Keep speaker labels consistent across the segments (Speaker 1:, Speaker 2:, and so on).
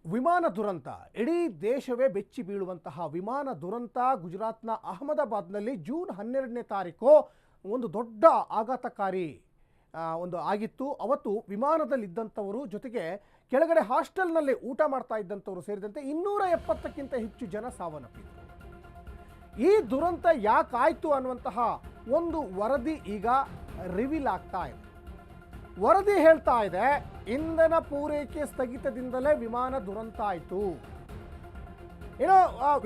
Speaker 1: ವಿಮಾನ ದುರಂತ ಇಡೀ ದೇಶವೇ ಬೆಚ್ಚಿ ಬೀಳುವಂತಹ ವಿಮಾನ ದುರಂತ ಗುಜರಾತ್ನ ಅಹಮದಾಬಾದ್ನಲ್ಲಿ ಜೂನ್ 12ನೇ ತಾರೀಕು ಒಂದು ದೊಡ್ಡ ಆಘಾತಕಾರಿ ಒಂದು ಆಗಿತ್ತು. ಅವತ್ತು ವಿಮಾನದಲ್ಲಿದ್ದಂಥವರು ಜೊತೆಗೆ ಕೆಳಗಡೆ ಹಾಸ್ಟೆಲ್ನಲ್ಲಿ ಊಟ ಮಾಡ್ತಾ ಇದ್ದಂಥವರು ಸೇರಿದಂತೆ 270ಕ್ಕಿಂತ ಹೆಚ್ಚು ಜನ ಸಾವನ್ನಪ್ಪಿದರು. ಈ ದುರಂತ ಯಾಕಾಯಿತು ಅನ್ನುವಂತಹ ಒಂದು ವರದಿ ಈಗ ರಿವೀಲ್ ಆಗ್ತಾ ಇದೆ. ವರದಿ ಹೇಳ್ತಾ ಇದೆ, ಇಂಧನ ಪೂರೈಕೆ ಸ್ಥಗಿತದಿಂದಲೇ ವಿಮಾನ ದುರಂತ ಆಯಿತು. ಏನೋ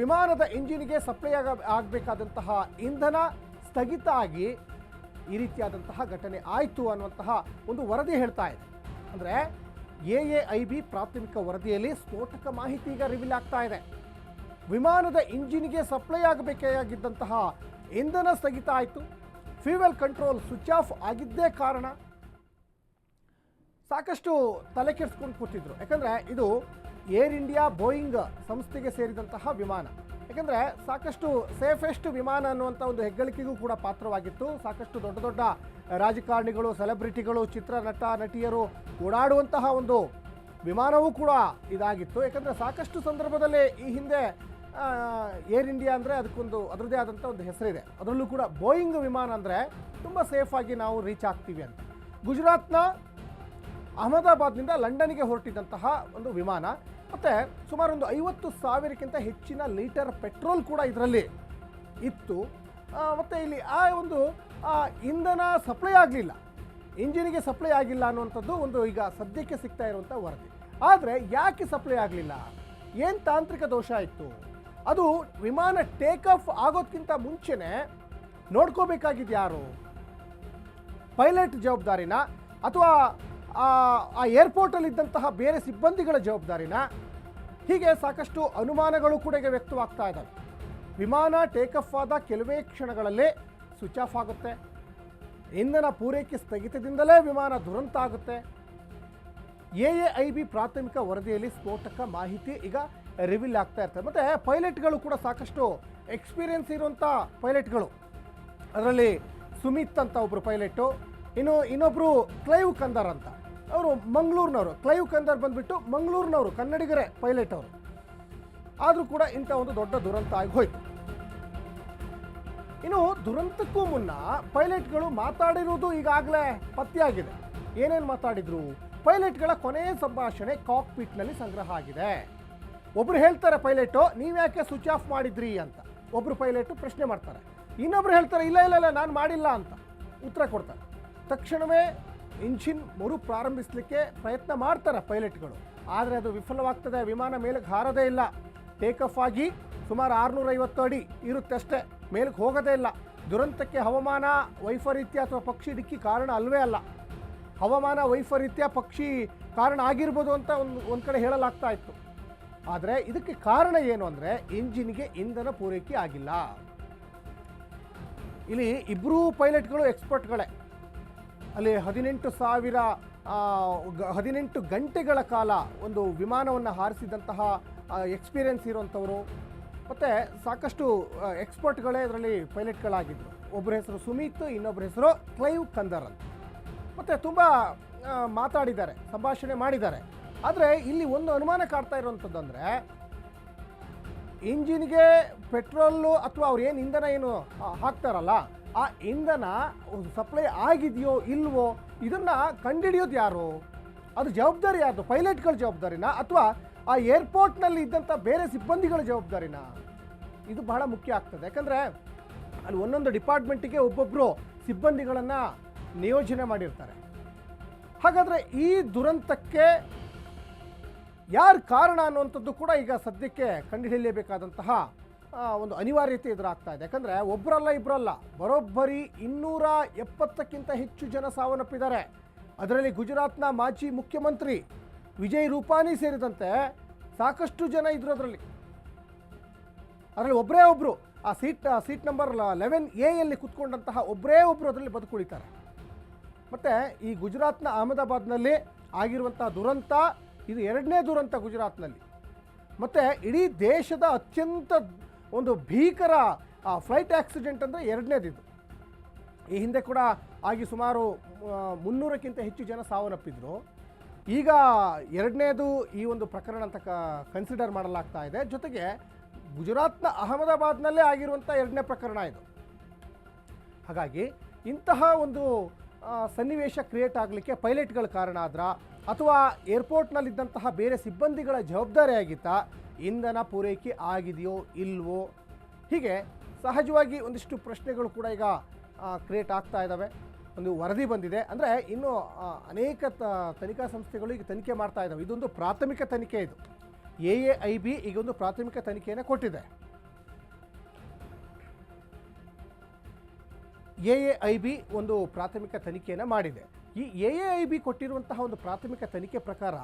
Speaker 1: ವಿಮಾನದ ಇಂಜಿನ್ಗೆ ಸಪ್ಲೈ ಆಗಬೇಕಾದಂತಹ ಇಂಧನ ಸ್ಥಗಿತ ಆಗಿ ಈ ರೀತಿಯಾದಂತಹ ಘಟನೆ ಆಯಿತು ಅನ್ನುವಂತಹ ಒಂದು ವರದಿ ಹೇಳ್ತಾ ಇದೆ. ಅಂದರೆ AAIB ಪ್ರಾಥಮಿಕ ವರದಿಯಲ್ಲಿ ಸ್ಫೋಟಕ ಮಾಹಿತಿ ಈಗ ರಿವೀಲ್ ಆಗ್ತಾ ಇದೆ. ವಿಮಾನದ ಇಂಜಿನ್ಗೆ ಸಪ್ಲೈ ಆಗಬೇಕಾಗಿದ್ದಂತಹ ಇಂಧನ ಸ್ಥಗಿತ ಆಯಿತು. ಫ್ಯೂಯಲ್ ಕಂಟ್ರೋಲ್ ಸ್ವಿಚ್ ಆಫ್ ಆಗಿದ್ದೇ ಕಾರಣ ಸಾಕಷ್ಟು ತಲೆ ಕೆಡಿಸ್ಕೊಂಡು ಕೂತಿದ್ರು. ಯಾಕಂದರೆ ಇದು ಏರ್ ಇಂಡಿಯಾ ಬೋಯಿಂಗ್ ಸಂಸ್ಥೆಗೆ ಸೇರಿದಂತಹ ವಿಮಾನ. ಯಾಕಂದರೆ ಸಾಕಷ್ಟು ಸೇಫೆಸ್ಟ್ ವಿಮಾನ ಅನ್ನುವಂಥ ಒಂದು ಹೆಗ್ಗಳಿಕೆಗೂ ಕೂಡ ಪಾತ್ರವಾಗಿತ್ತು. ಸಾಕಷ್ಟು ದೊಡ್ಡ ದೊಡ್ಡ ರಾಜಕಾರಣಿಗಳು, ಸೆಲೆಬ್ರಿಟಿಗಳು, ಚಿತ್ರ ನಟ ನಟಿಯರು ಓಡಾಡುವಂತಹ ಒಂದು ವಿಮಾನವೂ ಕೂಡ ಇದಾಗಿತ್ತು. ಯಾಕಂದರೆ ಸಾಕಷ್ಟು ಸಂದರ್ಭದಲ್ಲಿ ಈ ಹಿಂದೆ ಏರ್ ಇಂಡಿಯಾ ಅಂದರೆ ಅದಕ್ಕೊಂದು ಅದರದ್ದೇ ಆದಂಥ ಒಂದು ಹೆಸರಿದೆ. ಅದರಲ್ಲೂ ಕೂಡ ಬೋಯಿಂಗ್ ವಿಮಾನ ಅಂದರೆ ತುಂಬ ಸೇಫಾಗಿ ನಾವು ರೀಚ್ ಆಗ್ತೀವಿ ಅಂತ. ಗುಜರಾತ್ನ ಅಹಮದಾಬಾದ್ನಿಂದ ಲಂಡನ್ಗೆ ಹೊರಟಿದ್ದಂತಹ ಒಂದು ವಿಮಾನ. ಮತ್ತು ಸುಮಾರು ಒಂದು 50,000ಕ್ಕಿಂತ ಹೆಚ್ಚಿನ ಲೀಟರ್ ಪೆಟ್ರೋಲ್ ಕೂಡ ಇದರಲ್ಲಿ ಇತ್ತು. ಮತ್ತು ಇಲ್ಲಿ ಆ ಒಂದು ಇಂಧನ ಸಪ್ಲೈ ಆಗಲಿಲ್ಲ, ಇಂಜಿನಿಗೆ ಸಪ್ಲೈ ಆಗಿಲ್ಲ ಅನ್ನುವಂಥದ್ದು ಒಂದು ಈಗ ಸದ್ಯಕ್ಕೆ ಸಿಗ್ತಾ ಇರುವಂಥ ವರದಿ. ಆದರೆ ಯಾಕೆ ಸಪ್ಲೈ ಆಗಲಿಲ್ಲ, ಏನು ತಾಂತ್ರಿಕ ದೋಷ ಇತ್ತು, ಅದು ವಿಮಾನ ಟೇಕ್ ಆಫ್ ಆಗೋದಕ್ಕಿಂತ ಮುಂಚೆನೇ ನೋಡ್ಕೋಬೇಕಾಗಿದ್ದು ಯಾರು? ಪೈಲಟ್ ಜವಾಬ್ದಾರಿನ ಅಥವಾ ಆ ಏರ್ಪೋರ್ಟಲ್ಲಿದ್ದಂತಹ ಬೇರೆ ಸಿಬ್ಬಂದಿಗಳ ಜವಾಬ್ದಾರಿನ? ಹೀಗೆ ಸಾಕಷ್ಟು ಅನುಮಾನಗಳು ಕೂಡ ಈಗ ವ್ಯಕ್ತವಾಗ್ತಾ ಇದ್ದಾವೆ. ವಿಮಾನ ಟೇಕ್ ಆಫ್ ಆದ ಕೆಲವೇ ಕ್ಷಣಗಳಲ್ಲೇ ಸ್ವಿಚ್ ಆಫ್ ಆಗುತ್ತೆ. ಇಂಧನ ಪೂರೈಕೆ ಸ್ಥಗಿತದಿಂದಲೇ ವಿಮಾನ ದುರಂತ ಆಗುತ್ತೆ. AAIB ಪ್ರಾಥಮಿಕ ವರದಿಯಲ್ಲಿ ಸ್ಫೋಟಕ ಮಾಹಿತಿ ಈಗ ರಿವೀಲ್ ಆಗ್ತಾ ಇರ್ತದೆ. ಮತ್ತು ಪೈಲಟ್ಗಳು ಕೂಡ ಸಾಕಷ್ಟು ಎಕ್ಸ್ಪೀರಿಯನ್ಸ್ ಇರುವಂಥ ಪೈಲಟ್ಗಳು. ಅದರಲ್ಲಿ ಸುಮಿತ್ ಅಂತ ಒಬ್ಬರು ಪೈಲಟು, ಇನ್ನೊಬ್ಬರು ಕ್ಲೈವ್ ಕಂದರ್ ಅಂತ, ಅವರು ಮಂಗಳೂರಿನವರು. ಕ್ಲೈವ್ ಕಂದರ್ ಬಂದುಬಿಟ್ಟು ಮಂಗಳೂರಿನವರು, ಕನ್ನಡಿಗರೇ ಪೈಲಟ್ ಅವರು. ಆದರೂ ಕೂಡ ಇಂಥ ಒಂದು ದೊಡ್ಡ ದುರಂತ ಆಗಿ ಹೋಯಿತು. ಇನ್ನು ದುರಂತಕ್ಕೂ ಮುನ್ನ ಪೈಲಟ್ಗಳು ಮಾತಾಡಿರುವುದು ಈಗಾಗಲೇ ಪತ್ತೆಯಾಗಿದೆ. ಏನೇನು ಮಾತಾಡಿದ್ರು? ಪೈಲಟ್ಗಳ ಕೊನೆಯ ಸಂಭಾಷಣೆ ಕಾಕ್ಪಿಟ್ನಲ್ಲಿ ಸಂಗ್ರಹ ಆಗಿದೆ. ಒಬ್ರು ಹೇಳ್ತಾರೆ ಪೈಲಟು, ನೀವ್ಯಾಕೆ ಸ್ವಿಚ್ ಆಫ್ ಮಾಡಿದ್ರಿ ಅಂತ. ಒಬ್ಬರು ಪೈಲಟು ಪ್ರಶ್ನೆ ಮಾಡ್ತಾರೆ. ಇನ್ನೊಬ್ರು ಹೇಳ್ತಾರೆ, ಇಲ್ಲ ಇಲ್ಲ ಇಲ್ಲ ನಾನು ಮಾಡಿಲ್ಲ ಅಂತ ಉತ್ತರ ಕೊಡ್ತಾರೆ. ತಕ್ಷಣವೇ ಇಂಜಿನ್ ಮರು ಪ್ರಾರಂಭಿಸಲಿಕ್ಕೆ ಪ್ರಯತ್ನ ಮಾಡ್ತಾರೆ ಪೈಲಟ್ಗಳು. ಆದರೆ ಅದು ವಿಫಲವಾಗ್ತದೆ. ವಿಮಾನ ಮೇಲಕ್ಕೆ ಹಾರದೇ ಇಲ್ಲ. ಟೇಕ್ ಆಫ್ ಆಗಿ ಸುಮಾರು 650 ಅಡಿ ಇರುತ್ತೆ ಅಷ್ಟೇ, ಮೇಲಕ್ಕೆ ಹೋಗೋದೇ ಇಲ್ಲ. ದುರಂತಕ್ಕೆ ಹವಾಮಾನ ವೈಪರೀತ್ಯ ಅಥವಾ ಪಕ್ಷಿ ಡಿಕ್ಕಿ ಕಾರಣ ಅಲ್ವೇ ಅಲ್ಲ. ಹವಾಮಾನ ವೈಪರೀತ್ಯ ಪಕ್ಷಿ ಕಾರಣ ಆಗಿರ್ಬೋದು ಅಂತ ಒಂದು ಕಡೆ ಹೇಳಲಾಗ್ತಾ ಇತ್ತು. ಆದರೆ ಇದಕ್ಕೆ ಕಾರಣ ಏನು ಅಂದರೆ ಇಂಜಿನ್ಗೆ ಇಂಧನ ಪೂರೈಕೆ ಆಗಿಲ್ಲ. ಇಲ್ಲಿ ಇಬ್ಬರೂ ಪೈಲಟ್ಗಳು ಎಕ್ಸ್ಪರ್ಟ್ಗಳೇ. ಅಲ್ಲಿ 18 ಗಂಟೆಗಳ ಕಾಲ ಒಂದು ವಿಮಾನವನ್ನು ಹಾರಿಸಿದಂತಹ ಎಕ್ಸ್ಪೀರಿಯನ್ಸ್ ಇರುವಂಥವರು. ಮತ್ತು ಸಾಕಷ್ಟು ಎಕ್ಸ್ಪರ್ಟ್ಗಳೇ ಇದರಲ್ಲಿ ಪೈಲಟ್ಗಳಾಗಿದ್ದರು. ಒಬ್ಬರ ಹೆಸರು ಸುಮಿತ್, ಇನ್ನೊಬ್ಬರ ಹೆಸರು ಕ್ಲೈವ್ ಕಂದರ್ ಅಂತ. ಮತ್ತು ತುಂಬ ಮಾತಾಡಿದ್ದಾರೆ, ಸಂಭಾಷಣೆ ಮಾಡಿದ್ದಾರೆ. ಆದರೆ ಇಲ್ಲಿ ಒಂದು ಅನುಮಾನ ಕಾಡ್ತಾ ಇರುವಂಥದ್ದು ಅಂದರೆ, ಇಂಜಿನ್ಗೆ ಪೆಟ್ರೋಲು ಅಥವಾ ಅವ್ರು ಏನು ಇಂಧನ ಹಾಕ್ತಾರಲ್ಲ, ಆ ಇಂಧನ ಸಪ್ಲೈ ಆಗಿದೆಯೋ ಇಲ್ವೋ ಇದನ್ನು ಕಂಡುಹಿಡಿಯೋದು ಯಾರು? ಅದು ಜವಾಬ್ದಾರಿ ಯಾರ್ದು? ಪೈಲಟ್ಗಳ ಜವಾಬ್ದಾರಿನ ಅಥವಾ ಆ ಏರ್ಪೋರ್ಟ್ನಲ್ಲಿ ಇದ್ದಂಥ ಬೇರೆ ಸಿಬ್ಬಂದಿಗಳ ಜವಾಬ್ದಾರಿನ? ಇದು ಬಹಳ ಮುಖ್ಯ ಆಗ್ತದೆ. ಯಾಕಂದರೆ ಅಲ್ಲಿ ಒಂದೊಂದು ಡಿಪಾರ್ಟ್ಮೆಂಟಿಗೆ ಒಬ್ಬೊಬ್ಬರು ಸಿಬ್ಬಂದಿಗಳನ್ನು ನಿಯೋಜನೆ ಮಾಡಿರ್ತಾರೆ. ಹಾಗಾದರೆ ಈ ದುರಂತಕ್ಕೆ ಯಾರು ಕಾರಣ ಅನ್ನುವಂಥದ್ದು ಕೂಡ ಈಗ ಸದ್ಯಕ್ಕೆ ಕಂಡುಹಿಡಿಯಲೇಬೇಕಾದಂತಹ ಒಂದು ಅನಿವಾರ್ಯತೆ ಎದುರಾಗ್ತಾ ಇದೆ. ಯಾಕಂದರೆ ಒಬ್ಬರಲ್ಲ ಇಬ್ಬರಲ್ಲ, ಬರೋಬ್ಬರಿ 270ಕ್ಕಿಂತ ಹೆಚ್ಚು ಜನ ಸಾವನ್ನಪ್ಪಿದ್ದಾರೆ. ಅದರಲ್ಲಿ ಗುಜರಾತ್ನ ಮಾಜಿ ಮುಖ್ಯಮಂತ್ರಿ ವಿಜಯ್ ರೂಪಾನಿ ಸೇರಿದಂತೆ ಸಾಕಷ್ಟು ಜನ ಇದ್ರು. ಅದರಲ್ಲಿ ಒಬ್ಬರೇ ಒಬ್ಬರು ಆ ಸೀಟ್ ನಂಬರ್ 11A ಕೂತ್ಕೊಂಡಂತಹ ಒಬ್ಬರೇ ಒಬ್ಬರು ಅದರಲ್ಲಿ ಬದುಕುಳಿತಾರೆ. ಮತ್ತು ಈ ಗುಜರಾತ್ನ ಅಹಮದಾಬಾದ್ನಲ್ಲಿ ಆಗಿರುವಂಥ ದುರಂತ ಇದು 2ನೇ ದುರಂತ ಗುಜರಾತ್ನಲ್ಲಿ. ಮತ್ತು ಇಡೀ ದೇಶದ ಅತ್ಯಂತ ಒಂದು ಭೀಕರ ಫ್ಲೈಟ್ ಆಕ್ಸಿಡೆಂಟ್ ಅಂದರೆ 2ನೇದಿದು. ಈ ಹಿಂದೆ ಕೂಡ ಆಗಿ ಸುಮಾರು 300ಕ್ಕಿಂತ ಹೆಚ್ಚು ಜನ ಸಾವನ್ನಪ್ಪಿದ್ರು. ಈಗ ಎರಡನೇದು ಈ ಒಂದು ಪ್ರಕರಣ ಅಂತ ಕನ್ಸಿಡರ್ ಮಾಡಲಾಗ್ತಾ ಇದೆ. ಜೊತೆಗೆ ಗುಜರಾತ್ನ ಅಹಮದಾಬಾದ್ನಲ್ಲೇ ಆಗಿರುವಂಥ ಎರಡನೇ ಪ್ರಕರಣ ಇದು. ಹಾಗಾಗಿ ಇಂತಹ ಒಂದು ಸನ್ನಿವೇಶ ಕ್ರಿಯೇಟ್ ಆಗಲಿಕ್ಕೆ ಪೈಲಟ್ಗಳ ಕಾರಣ ಆದ್ರ ಅಥವಾ ಏರ್ಪೋರ್ಟ್ನಲ್ಲಿದ್ದಂತಹ ಬೇರೆ ಸಿಬ್ಬಂದಿಗಳ ಜವಾಬ್ದಾರಿ ಆಗಿತ್ತಾ, ಇಂಧನ ಪೂರೈಕೆ ಆಗಿದೆಯೋ ಇಲ್ವೋ, ಹೀಗೆ ಸಹಜವಾಗಿ ಒಂದಿಷ್ಟು ಪ್ರಶ್ನೆಗಳು ಕೂಡ ಈಗ ಕ್ರಿಯೇಟ್ ಆಗ್ತಾ ಇದ್ದಾವೆ. ಒಂದು ವರದಿ ಬಂದಿದೆ, ಅಂದರೆ ಇನ್ನೂ ಅನೇಕ ತನಿಖಾ ಸಂಸ್ಥೆಗಳು ಈಗ ತನಿಖೆ ಮಾಡ್ತಾ ಇದ್ದಾವೆ. ಇದೊಂದು ಪ್ರಾಥಮಿಕ ತನಿಖೆ. ಇದು AAIB ಈಗ ಒಂದು ಪ್ರಾಥಮಿಕ ತನಿಖೆಯನ್ನು ಕೊಟ್ಟಿದೆ. AAIB ಒಂದು ಪ್ರಾಥಮಿಕ ತನಿಖೆಯನ್ನು ಮಾಡಿದೆ. ಈ AAIB ಕೊಟ್ಟಿರುವಂತಹ ಒಂದು ಪ್ರಾಥಮಿಕ ತನಿಖೆ ಪ್ರಕಾರ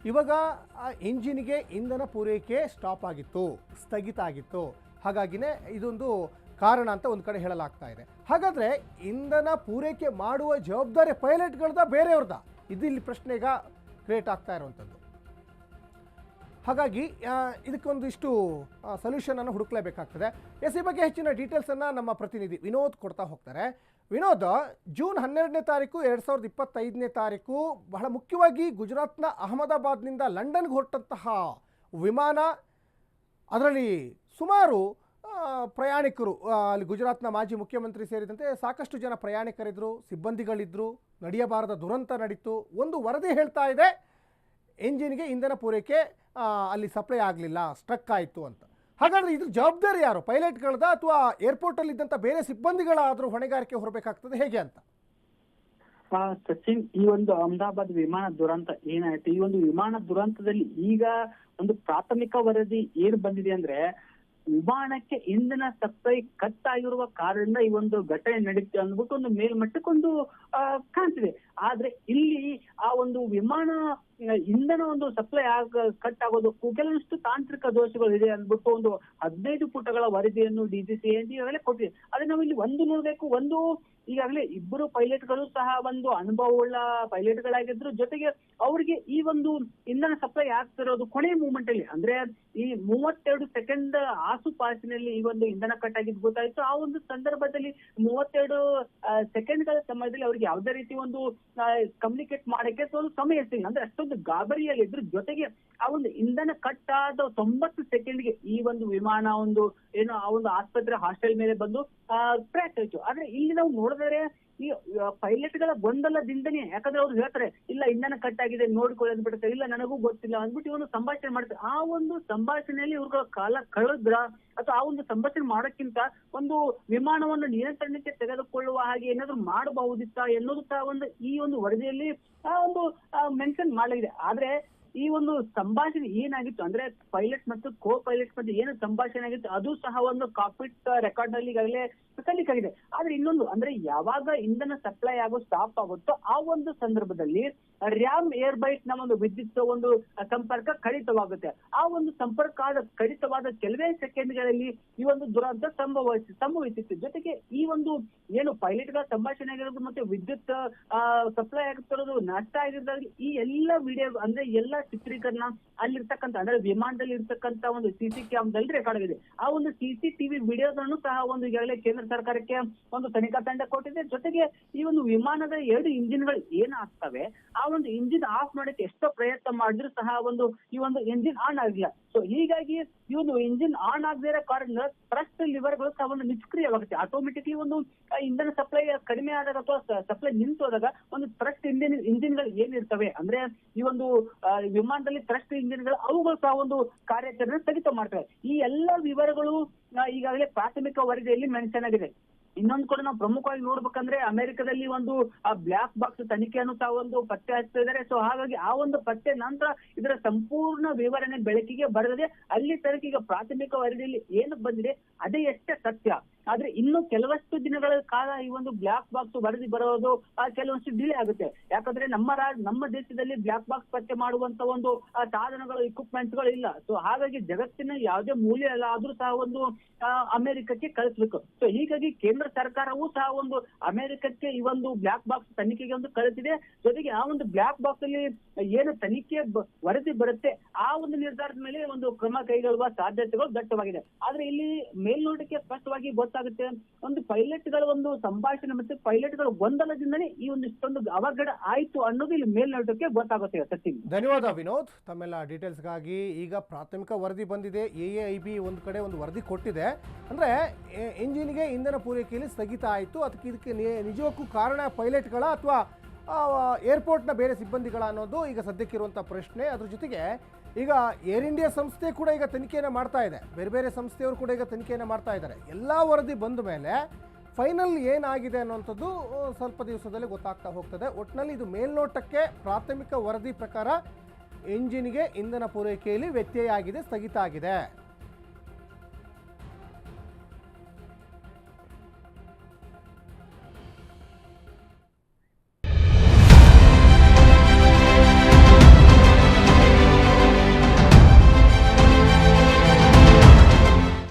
Speaker 1: ಇವಾಗ ಇಂಜಿನ್ಗೆ ಇಂಧನ ಪೂರೈಕೆ ಸ್ಟಾಪ್ ಆಗಿತ್ತು, ಸ್ಥಗಿತ ಆಗಿತ್ತು. ಹಾಗಾಗಿನೇ ಇದೊಂದು ಕಾರಣ ಅಂತ ಒಂದು ಕಡೆ ಹೇಳಲಾಗ್ತಾ ಇದೆ. ಹಾಗಾದರೆ ಇಂಧನ ಪೂರೈಕೆ ಮಾಡುವ ಜವಾಬ್ದಾರಿ ಪೈಲಟ್ಗಳದ ಬೇರೆಯವ್ರದ? ಇದು ಇಲ್ಲಿ ಪ್ರಶ್ನೆ ಈಗ ಕ್ರಿಯೇಟ್ ಆಗ್ತಾ ಇರುವಂಥದ್ದು. ಹಾಗಾಗಿ ಇದಕ್ಕೊಂದಿಷ್ಟು ಸೊಲ್ಯೂಷನನ್ನು ಹುಡುಕಲೇಬೇಕಾಗ್ತದೆ. ಈ ಬಗ್ಗೆ ಹೆಚ್ಚಿನ ಡೀಟೇಲ್ಸನ್ನು ನಮ್ಮ ಪ್ರತಿನಿಧಿ ವಿನೋದ್ ಕೊಡ್ತಾ ಹೋಗ್ತಾರೆ. ವಿನೋದ್, ಜೂನ್ 12ನೇ ತಾರೀಕು 2025ನೇ ತಾರೀಕು ಬಹಳ ಮುಖ್ಯವಾಗಿ ಗುಜರಾತ್ನ ಅಹಮದಾಬಾದ್ನಿಂದ ಲಂಡನ್ಗೆ ಹೊರಟಂತಹ ವಿಮಾನ, ಅದರಲ್ಲಿ ಸುಮಾರು ಪ್ರಯಾಣಿಕರು, ಅಲ್ಲಿ ಗುಜರಾತ್ನ ಮಾಜಿ ಮುಖ್ಯಮಂತ್ರಿ ಸೇರಿದಂತೆ ಸಾಕಷ್ಟು ಜನ ಪ್ರಯಾಣಿಕರಿದ್ದರು, ಸಿಬ್ಬಂದಿಗಳಿದ್ದರು. ನಡೆಯಬಾರದ ದುರಂತ ನಡೀತು. ಒಂದು ವರದಿ ಹೇಳ್ತಾ ಇದೆ ಎಂಜಿನ್ಗೆ ಇಂಧನ ಪೂರೈಕೆ ಅಲ್ಲಿ ಸಪ್ಲೈ ಆಗಲಿಲ್ಲ, ಸ್ಟ್ರಕ್ ಆಯಿತು ಅಂತ. ಹಾಗಾದರೆ ಇದ್ರ ಜವಾಬ್ದಾರಿ ಯಾರು? ಪೈಲಟ್ಗಳದ ಅಥವಾ ಏರ್ಪೋರ್ಟಲ್ಲಿದ್ದಂಥ ಬೇರೆ ಸಿಬ್ಬಂದಿಗಳಾದರೂ ಹೊಣೆಗಾರಿಕೆ ಹೊರಬೇಕಾಗ್ತದೆ, ಹೇಗೆ ಅಂತ?
Speaker 2: ಸಚಿನ್, ಈ ಒಂದು ಅಹಮದಾಬಾದ್ ವಿಮಾನ ದುರಂತ ಏನಾಯ್ತು, ಈ ಒಂದು ವಿಮಾನ ದುರಂತದಲ್ಲಿ ಈಗ ಒಂದು ಪ್ರಾಥಮಿಕ ವರದಿ ಏನು ಬಂದಿದೆ ಅಂದ್ರೆ, ವಿಮಾನಕ್ಕೆ ಇಂಧನ ಸಪ್ಲೈ ಕಟ್ ಆಗಿರುವ ಕಾರಣದಿಂದ ಈ ಒಂದು ಘಟನೆ ನಡೀತು ಅಂದ್ಬಿಟ್ಟು ಒಂದು ಮೇಲ್ಮಟ್ಟಕ್ಕೊಂದು ಕಾಣ್ತಿದೆ. ಆದ್ರೆ ಇಲ್ಲಿ ಆ ಒಂದು ವಿಮಾನ ಇಂಧನ ಒಂದು ಸಪ್ಲೈ ಕಟ್ ಆಗೋದಕ್ಕೂ ಕೆಲವಷ್ಟು ತಾಂತ್ರಿಕ ದೋಷಗಳು ಇದೆ ಅಂದ್ಬಿಟ್ಟು ಒಂದು 15 ಪುಟಗಳ ವರದಿಯನ್ನು DGCA ಈಗಾಗಲೇ ಕೊಟ್ಟಿದೆ. ಆದ್ರೆ ನಾವು ಇಲ್ಲಿ ಒಂದು ನೋಡ್ಬೇಕು, ಒಂದು ಈಗಾಗಲೇ ಇಬ್ಬರು ಪೈಲಟ್ಗಳು ಸಹ ಒಂದು ಅನುಭವವುಳ್ಳ ಪೈಲಟ್ಗಳಾಗಿದ್ರು. ಜೊತೆಗೆ ಅವರಿಗೆ ಈ ಒಂದು ಇಂಧನ ಸಪ್ಲೈ ಆಗ್ತಿರೋದು ಕೊನೆ ಮೂಮೆಂಟ್ ಅಲ್ಲಿ, ಅಂದ್ರೆ ಈ 32 ಸೆಕೆಂಡ್ ಆಸುಪಾಸಿನಲ್ಲಿ ಈ ಒಂದು ಇಂಧನ ಕಟ್ ಆಗಿದ್ದು ಗೊತ್ತಾಯ್ತು. ಆ ಒಂದು ಸಂದರ್ಭದಲ್ಲಿ 32 ಸೆಕೆಂಡ್ಗಳ ಸಮಯದಲ್ಲಿ ಅವ್ರಿಗೆ ಯಾವುದೇ ರೀತಿ ಒಂದು ಕಮ್ಯುನಿಕೇಟ್ ಮಾಡಕ್ಕೆ ಒಂದು ಸಮಯ ಸಿಗ, ಅಂದ್ರೆ ಅಷ್ಟೊಂದು ಗಾಬರಿಯಲ್ಲಿ ಇದ್ರು. ಜೊತೆಗೆ ಆ ಒಂದು ಇಂಧನ ಕಟ್ ಆದ 90 ಸೆಕೆಂಡ್ಗೆ ಈ ಒಂದು ವಿಮಾನ ಒಂದು ಏನು ಆ ಒಂದು ಆಸ್ಪತ್ರೆ ಹಾಸ್ಟೆಲ್ ಮೇಲೆ ಬಂದು ಕ್ರ್ಯಾಶ್ ಆಯ್ತು. ಆದ್ರೆ ಇಲ್ಲಿ ನಾವು ನೋಡಿದರೆ ಈ ಪೈಲಟ್ಗಳ ಗೊಂದಲದಿಂದನೇ, ಯಾಕಂದ್ರೆ ಅವ್ರು ಹೇಳ್ತಾರೆ ಇಲ್ಲ ಇಂಧನ ಕಟ್ ಆಗಿದೆ ನೋಡ್ಕೊಳ್ಳಿ ಅಂದ್ಬಿಡ್ತಾರೆ, ಇಲ್ಲ ನನಗೂ ಗೊತ್ತಿಲ್ಲ ಅಂದ್ಬಿಟ್ಟು ಇವನು ಸಂಭಾಷಣೆ ಮಾಡ್ತಾರೆ. ಆ ಒಂದು ಸಂಭಾಷಣೆಯಲ್ಲಿ ಇವ್ರ ಕಾಲ ಕಳೆದ್ರ ಅಥವಾ ಆ ಒಂದು ಸಂಭಾಷಣೆ ಮಾಡೋಕ್ಕಿಂತ ಒಂದು ವಿಮಾನವನ್ನು ನಿಯಂತ್ರಣಕ್ಕೆ ತೆಗೆದುಕೊಳ್ಳುವ ಹಾಗೆ ಏನಾದ್ರು ಮಾಡಬಹುದಿತ್ತ ಎನ್ನುವುದು ಸಹ ಒಂದು ಈ ಒಂದು ವರದಿಯಲ್ಲಿ ಒಂದು ಮೆನ್ಷನ್ ಮಾಡಲಾಗಿದೆ. ಆದ್ರೆ ಈ ಒಂದು ಸಂಭಾಷಣೆ ಏನಾಗಿತ್ತು ಅಂದ್ರೆ ಪೈಲಟ್ ಮತ್ತು ಕೋ ಪೈಲಟ್ ಮಧ್ಯೆ ಏನು ಸಂಭಾಷಣೆ ಆಗಿತ್ತು ಅದು ಸಹ ಒಂದು ಕಾಕ್ಪಿಟ್ ರೆಕಾರ್ಡ್ ನಲ್ಲಿ ಈಗಾಗಲೇ ಸಲ್ಲಿಕಾಗಿದೆ. ಆದ್ರೆ ಇನ್ನೊಂದು ಅಂದ್ರೆ ಯಾವಾಗ ಇಂಧನ ಸಪ್ಲೈ ಆಗೋ ಸ್ಟಾಪ್ ಆಗುತ್ತೋ ಆ ಒಂದು ಸಂದರ್ಭದಲ್ಲಿ ರ್ಯಾಮ್ ಏರ್ಬೈಟ್ ನ ಒಂದು ವಿದ್ಯುತ್ ಒಂದು ಸಂಪರ್ಕ ಕಡಿತವಾಗುತ್ತೆ. ಆ ಒಂದು ಸಂಪರ್ಕ ಕಡಿತವಾದ ಕೆಲವೇ ಸೆಕೆಂಡ್ಗಳಲ್ಲಿ ಈ ಒಂದು ದುರಂತ ಸಂಭವಿಸಿತ್ತು. ಜೊತೆಗೆ ಈ ಒಂದು ಏನು ಪೈಲಟ್ಗಳ ಸಂಭಾಷಣೆ ಆಗಿರೋದು ಮತ್ತೆ ವಿದ್ಯುತ್ ಸಪ್ಲೈ ಆಗುತ್ತಿರೋದು ನಷ್ಟ ಆಗಿರೋದಾಗಿ ಈ ಎಲ್ಲ ವಿಡಿಯೋ ಅಂದ್ರೆ ಎಲ್ಲ ಚಿತ್ರೀಕರಣ ಅಲ್ಲಿರ್ತಕ್ಕಂಥ ಅಂದ್ರೆ ವಿಮಾನದಲ್ಲಿ ಇರ್ತಕ್ಕಂಥ ಒಂದು CC ಕ್ಯಾಮ್ದಲ್ಲಿ ರೆಕಾರ್ಡ್ ಆಗಿದೆ. ಆ ಒಂದು CCTV ವಿಡಿಯೋಗಳನ್ನು ಸಹ ಒಂದು ಈಗಾಗಲೇ ಕೇಂದ್ರ ಸರ್ಕಾರಕ್ಕೆ ಒಂದು ತನಿಖಾ ತಂಡ ಕೊಟ್ಟಿದೆ. ಜೊತೆಗೆ ಈ ಒಂದು ವಿಮಾನದ 2 ಇಂಜಿನ್ಗಳು ಏನಾಗ್ತವೆ ಆ ಒಂದು ಇಂಜಿನ್ ಆಫ್ ಮಾಡಕ್ಕೆ ಎಷ್ಟೋ ಪ್ರಯತ್ನ ಮಾಡಿದ್ರು ಸಹ ಈ ಒಂದು ಇಂಜಿನ್ ಆನ್ ಆಗಿಲ್ಲ. ಸೊ ಹೀಗಾಗಿ ಈ ಒಂದು ಇಂಜಿನ್ ಆನ್ ಆಗದೇ ಇರೋ ಕಾರಣ ಥ್ರಸ್ಟ್ ಲಿವರ್ಗಳು ಸಹ ಒಂದು ನಿಷ್ಕ್ರಿಯವಾಗುತ್ತೆ. ಆಟೋಮೆಟಿಕ್ಲಿ ಒಂದು ಇಂಧನ ಸಪ್ಲೈ ಕಡಿಮೆ ಆದಾಗ ಅಥವಾ ಸಪ್ಲೈ ನಿಂತೋದಾಗ ಒಂದು ಥ್ರಸ್ಟ್ ಇಂಜಿನ್ಗಳು ಏನಿರ್ತವೆ ಅಂದ್ರೆ ಈ ಒಂದು ವಿಮಾನದಲ್ಲಿ ಥ್ರಸ್ಟ್ ಇಂಜಿನ್ಗಳು ಅವುಗಳು ಸಹ ಒಂದು ಕಾರ್ಯಾಚರಣೆ ಸ್ಥಗಿತ ಮಾಡ್ತವೆ. ಈ ಎಲ್ಲ ವಿವರಗಳು ಈಗಾಗಲೇ ಪ್ರಾಥಮಿಕ ವರದಿಯಲ್ಲಿ ಮೆನ್ಷನ್ ಆಗಿದೆ. ಇನ್ನೊಂದು ಕೂಡ ನಾವು ಪ್ರಮುಖವಾಗಿ ನೋಡ್ಬೇಕಂದ್ರೆ ಅಮೆರಿಕದಲ್ಲಿ ಒಂದು ಬ್ಲಾಕ್ ಬಾಕ್ಸ್ ತನಿಖೆಯನ್ನು ಸಹ ಒಂದು ಪತ್ತೆ ಹಚ್ತಾ ಇದ್ದಾರೆ. ಸೊ ಹಾಗಾಗಿ ಆ ಒಂದು ಪತ್ತೆ ನಂತರ ಇದರ ಸಂಪೂರ್ಣ ವಿವರಣೆ ಬೆಳಕಿಗೆ ಬರದೆ ಅಲ್ಲಿ ತನಕ ಈಗ ಪ್ರಾಥಮಿಕ ವರದಿಯಲ್ಲಿ ಏನು ಬಂದಿದೆ ಅದೇ ಎಷ್ಟೇ ಸತ್ಯ. ಆದ್ರೆ ಇನ್ನು ಕೆಲವಷ್ಟು ದಿನಗಳ ಕಾಲ ಈ ಒಂದು ಬ್ಲಾಕ್ ಬಾಕ್ಸ್ ವರದಿ ಬರೋದು ಕೆಲವಷ್ಟು ಡಿಲೇ ಆಗುತ್ತೆ. ಯಾಕಂದ್ರೆ ನಮ್ಮ ದೇಶದಲ್ಲಿ ಬ್ಲಾಕ್ ಬಾಕ್ಸ್ ಪತ್ತೆ ಮಾಡುವಂತ ಒಂದು ಸಾಧನಗಳು ಇಕ್ವಿಪ್ಮೆಂಟ್ಸ್ ಗಳು ಇಲ್ಲ. ಸೊ ಹಾಗಾಗಿ ಜಗತ್ತಿನ ಯಾವುದೇ ಮೂಲೆ ಆದ್ರೂ ಸಹ ಒಂದು ಅಮೆರಿಕಕ್ಕೆ ಕಳಿಸ್ಬೇಕು. ಸೊ ಹೀಗಾಗಿ ಕೇಂದ್ರ ಕೇಂದ್ರ ಸರ್ಕಾರವೂ ಸಹ ಒಂದು ಅಮೆರಿಕಕ್ಕೆ ಈ ಒಂದು ಬ್ಲಾಕ್ ಬಾಕ್ಸ್ ತನಿಖೆಗೆ ಒಂದು ಕಳಿಸಿದೆ. ಜೊತೆಗೆ ಆ ಒಂದು ಬ್ಲಾಕ್ ಬಾಕ್ಸ್ ಅಲ್ಲಿ ಏನು ತನಿಖೆ ವರದಿ ಬರುತ್ತೆ ಆ ಒಂದು ನಿರ್ಧಾರದ ಮೇಲೆ ಒಂದು ಕ್ರಮ ಕೈಗೊಳ್ಳುವ ಸಾಧ್ಯತೆಗಳು ದಟ್ಟವಾಗಿದೆ. ಆದ್ರೆ ಇಲ್ಲಿ ಮೇಲ್ನೋಟಕ್ಕೆ ಸ್ಪಷ್ಟವಾಗಿ ಗೊತ್ತಾಗುತ್ತೆ, ಒಂದು ಪೈಲಟ್ಗಳ ಒಂದು ಸಂಭಾಷಣೆ ಮತ್ತು ಪೈಲಟ್ಗಳ ಗೊಂದಲದಿಂದಲೇ ಈ ಒಂದು ಇಷ್ಟೊಂದು ಅವಘಡ ಆಯ್ತು ಅನ್ನೋದು ಇಲ್ಲಿ ಮೇಲ್ನೋಟಕ್ಕೆ ಗೊತ್ತಾಗುತ್ತೆ. ಸಚಿನ್,
Speaker 1: ಧನ್ಯವಾದ ವಿನೋದ್ ತಮ್ಮೆಲ್ಲ ಡೀಟೇಲ್ಸ್ಗಾಗಿ. ಈಗ ಪ್ರಾಥಮಿಕ ವರದಿ ಬಂದಿದೆ, AAIB ಒಂದು ಕಡೆ ಒಂದು ವರದಿ ಕೊಟ್ಟಿದೆ. ಅಂದರೆ ಎಂಜಿನ್ಗೆ ಇಂಧನ ಪೂರೈಕೆಯಲ್ಲಿ ಸ್ಥಗಿತ ಆಯಿತು. ಇದಕ್ಕೆ ನಿಜಕ್ಕೂ ಕಾರಣ ಪೈಲಟ್ಗಳ ಅಥವಾ ಏರ್ಪೋರ್ಟ್ನ ಬೇರೆ ಸಿಬ್ಬಂದಿಗಳ ಅನ್ನೋದು ಈಗ ಸದ್ಯಕ್ಕಿರುವಂಥ ಪ್ರಶ್ನೆ. ಅದ್ರ ಜೊತೆಗೆ ಈಗ ಏರ್ ಇಂಡಿಯಾ ಸಂಸ್ಥೆ ಕೂಡ ಈಗ ತನಿಖೆಯನ್ನು ಮಾಡ್ತಾ ಇದೆ, ಬೇರೆ ಬೇರೆ ಸಂಸ್ಥೆಯವರು ಕೂಡ ಈಗ ತನಿಖೆಯನ್ನು ಮಾಡ್ತಾ ಇದ್ದಾರೆ. ಎಲ್ಲ ವರದಿ ಬಂದ ಮೇಲೆ ಫೈನಲ್ ಏನಾಗಿದೆ ಅನ್ನೋಂಥದ್ದು ಸ್ವಲ್ಪ ದಿವಸದಲ್ಲಿ ಗೊತ್ತಾಗ್ತಾ ಹೋಗ್ತದೆ. ಒಟ್ಟಿನಲ್ಲಿ ಇದು ಮೇಲ್ನೋಟಕ್ಕೆ ಪ್ರಾಥಮಿಕ ವರದಿ ಪ್ರಕಾರ ಎಂಜಿನ್ಗೆ ಇಂಧನ ಪೂರೈಕೆಯಲ್ಲಿ ವ್ಯತ್ಯಯ ಆಗಿದೆ, ಸ್ಥಗಿತ ಆಗಿದೆ.